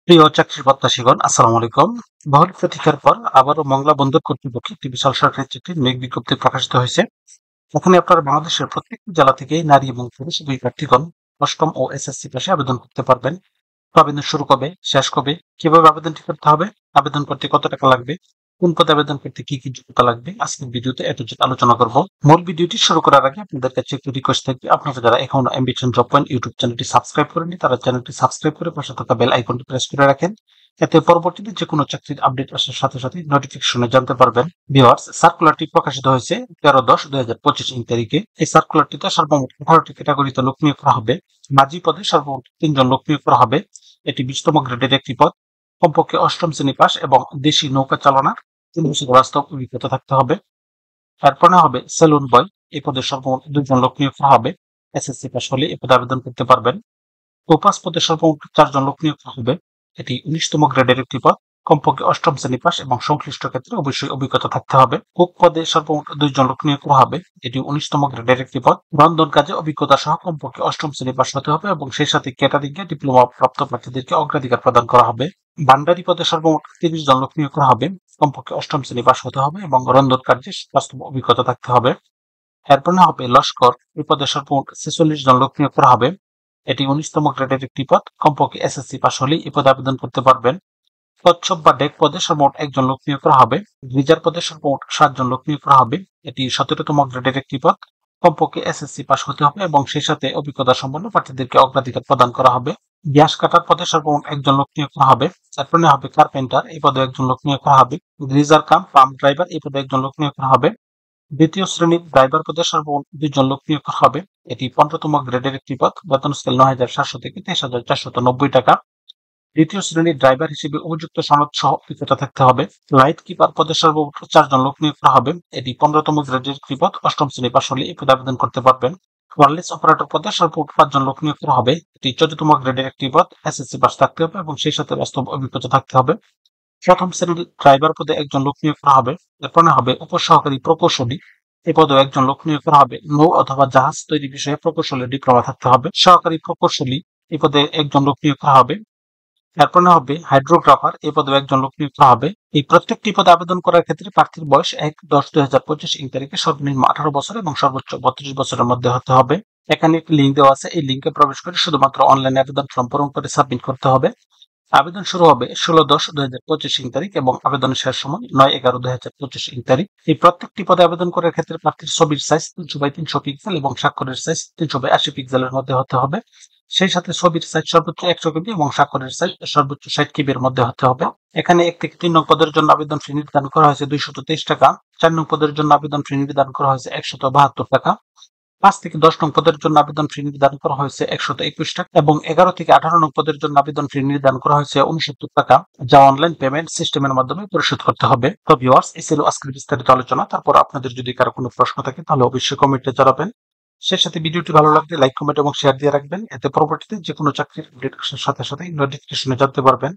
প্রিয় চাকরির প্রত্যাশীগণ, আসসালামু আলাইকুম। বহুল প্রতীক্ষার পর আবারও মংলা বন্দর কর্তৃপক্ষে একটি বিশাল সরকারি চাকরির নিয়োগ বিজ্ঞপ্তি প্রকাশিত হয়েছে। এখানে আপনারা বাংলাদেশের প্রত্যেকটি জেলা থেকে নারী এবং পুরুষ উভয় প্রার্থীগণ অষ্টম ও এসএসসি পাশে আবেদন করতে পারবেন। তো আবেদন শুরু কবে, শেষ কবে, কিভাবে আবেদনটি করতে হবে, আবেদন করতে কত টাকা লাগবে, কোন পদে আবেদন করতে কি কি যোগ্যতা লাগবে, আজকের ভিডিওতে এ টু জেড আলোচনা করব। মূল ভিডিওটি শুরু করার আগে আপনাদের কাছে একটু রিকোয়েস্ট থাকবে, আপনারা যারা এখনো অ্যাম্বিশন জব পয়েন্ট ইউটিউব চ্যানেলটি সাবস্ক্রাইব করেননি তারা চ্যানেলটি সাবস্ক্রাইব করে পাশে থাকা বেল আইকনটি প্রেস করে রাখেন। এতে পরবর্তীতে যে কোনো চাকরির আপডেট আসার সাথে সাথে নোটিফিকেশনে জানতে পারবেন। ভিউয়ার্স, সার্কুলারটি প্রকাশিত হয়েছে 13/10/2025 তারিখে। এই সার্কুলারটিতে সর্বমোট 18টি ক্যাটাগরিতে লোক নিয়োগ করা হবে। মাঝি পদে সর্বমোট 3 জন লোক নিয়োগ করা হবে। এটি 20তম গ্রেডের একটি পদ। কমপক্ষে অষ্টম শ্রেণী পাস এবং দেশি নৌকা চালনার 3 বছর বাস্তব অভিজ্ঞতা থাকতে হবে। তারপরে হবে সেলুন বয়। এই পদে সর্বমোট 2 জন লোক নিয়োগ করা হবে। এসএসসি পাস হলে এই পদে আবেদন করতে পারবেন। প্রপাস পদে সর্বমোট 4 জন লোক নিয়োগ করা হবে। এটি 19তম গ্রেডের একটি পদ। কমপক্ষে অষ্টম শ্রেণী পাস এবং সংশ্লিষ্ট ক্ষেত্রে অবশ্যই অভিজ্ঞতা থাকতে হবে। কুক পদে সর্বমোট 2 জন লোক নিয়োগ করা হবে। এটি 19তম গ্রেডের একটি পদ। রন্ধন কাজে অভিজ্ঞতা সহ কমপক্ষে অষ্টম শ্রেণী পাস হতে হবে এবং সেই সাথে ক্যাটারিং এ ডিপ্লোমা প্রাপ্ত প্রার্থীদেরকে অগ্রাধিকার প্রদান করা হবে। ভান্ডারি পদে সর্বমোট 30 জন লোক নিয়োগ করা হবে। কমপক্ষে অষ্টম শ্রেণী পাস হতে হবে এবং রন্ধন কার্যে বাস্তব অভিজ্ঞতা থাকতে হবে। এরপর হবে লস্কর। এই পদে সর্বমোট 46 জন লোক নিয়োগ করা হবে। এটি 19তম গ্রেডের একটি পদ। কমপক্ষে এসএসসি পাস হলেই এই পদে আবেদন করতে পারবেন। কচ্ছপ বা ডেক পদে সর্বমোট 1 জন লোক নিয়োগ করা হবে। গ্রিজার পদে সর্বমোট 7 জন লোক নিয়োগ করা হবে। এটি 17তম গ্রেডের একটি পদ। কমপক্ষে এসএসসি পাস হতে হবে এবং সেই সাথে অভিজ্ঞতা সম্পন্ন প্রার্থীদেরকে অগ্রাধিকার প্রদান করা হবে। গ্যাস কাটার পদে সর্বমোট 1 জন লোক নিয়োগ করা হবে। তারপরে হবে কার্পেন্টার। এই পদে 1 জন লোক নিয়োগ করা হবে। গ্রিজার কাম পাম্প ড্রাইভার। এই পদে 1 জন লোক নিয়োগ করা হবে। দ্বিতীয় শ্রেণীর ড্রাইভার পদে সর্বমোট 2 জন লোক নিয়োগ করা হবে। এটি 15তম গ্রেডের একটি পদ। বেতন স্কেল 9,700 থেকে 23,490 টাকা। দ্বিতীয় শ্রেণীর ড্রাইভার হিসেবে উপযুক্ত সনদ সহ অভিজ্ঞতা থাকতে হবে। লাইট কিপার পদে সর্বমোট 4 জন লোক নিয়োগ করা হবে। এটি 15তম গ্রেডের একটি পদ। অষ্টম শ্রেণী পাস হলে এই পদে আবেদন করতে পারবেন। ওয়্যারলেস অপারেটর পদে সর্বমোট 5 জন লোক নিয়োগ করা হবে। এটি 14তম গ্রেডের একটি পদ। এসএসসি পাস থাকতে হবে এবং সেই সাথে বাস্তব অভিজ্ঞতা থাকতে হবে। প্রথম শ্রেণীর ড্রাইভার পদে 1 জন লোক নিয়োগ করা হবে। এরপরে হবে উপসহকারী প্রকৌশলী। এই পদেও 1 জন লোক নিয়োগ করা হবে। নৌ অথবা জাহাজ তৈরি বিষয়ে প্রকৌশলের ডিপ্লোমা থাকতে হবে। সহকারী প্রকৌশলী। এই পদে 1 জন লোক নিয়োগ করা হবে। এরপরে হবে হাইড্রোগ্রাফার। এই পদেও 1 জন লোক নিয়োগ করা হবে। এই প্রত্যেকটি পদে আবেদন করার ক্ষেত্রে প্রার্থীর বয়স 1/10/2025 তারিখে সর্বনিম্ন 18 বছর এবং সর্বোচ্চ 32 বছরের মধ্যে হতে হবে। এখানে একটি লিঙ্ক দেওয়া আছে। এই লিঙ্কে প্রবেশ করে শুধুমাত্র অনলাইনে আবেদন ফর্ম পূরণ করে সাবমিট করতে হবে। আবেদন শুরু হবে 16/10/2025 তারিখ এবং আবেদনের শেষ সময় 9/11/2025 তারিখ। এই প্রত্যেকটি পদে আবেদন করার ক্ষেত্রে প্রার্থীর ছবির সাইজ 300x300 পিক্সেল এবং স্বাক্ষরের সাইজ 380 পিক্সেলের মধ্যে হতে হবে। সেই সাথে ছবির সাইজ সর্বোচ্চ 100 কেবি এবং স্বাক্ষরের সাইজ সর্বোচ্চ 60 কেবির মধ্যে হতে হবে। এখানে 1 থেকে 3 নং পদের জন্য আবেদন ফি নির্ধারণ করা হয়েছে 223 টাকা। 4 নং পদের জন্য আবেদন ফি নির্ধারণ করা হয়েছে 172 টাকা। 5 থেকে 10 নং পদের জন্য আবেদন ফি নির্ধারণ করা হয়েছে 121 টাকা এবং 11 থেকে 18 নং পদের জন্য আবেদন ফি নির্ধারণ করা হয়েছে 69 টাকা, যা অনলাইন পেমেন্ট সিস্টেমের মাধ্যমে পরিশোধ করতে হবে। তো ভিউয়ার্স, এই ছিল আজকের বিস্তারিত আলোচনা। তারপর আপনাদের যদি কারো কোনো প্রশ্ন থাকে তাহলে অবশ্যই কমেন্টে জানাবেন। সেই সাথে ভিডিওটি ভালো লাগলে লাইক, কমেন্ট এবং শেয়ার দিয়ে রাখবেন। এতে পরবর্তীতে যে কোনো চাকরির আপডেট আসার সাথে সাথে নোটিফিকেশনে জানতে পারবেন।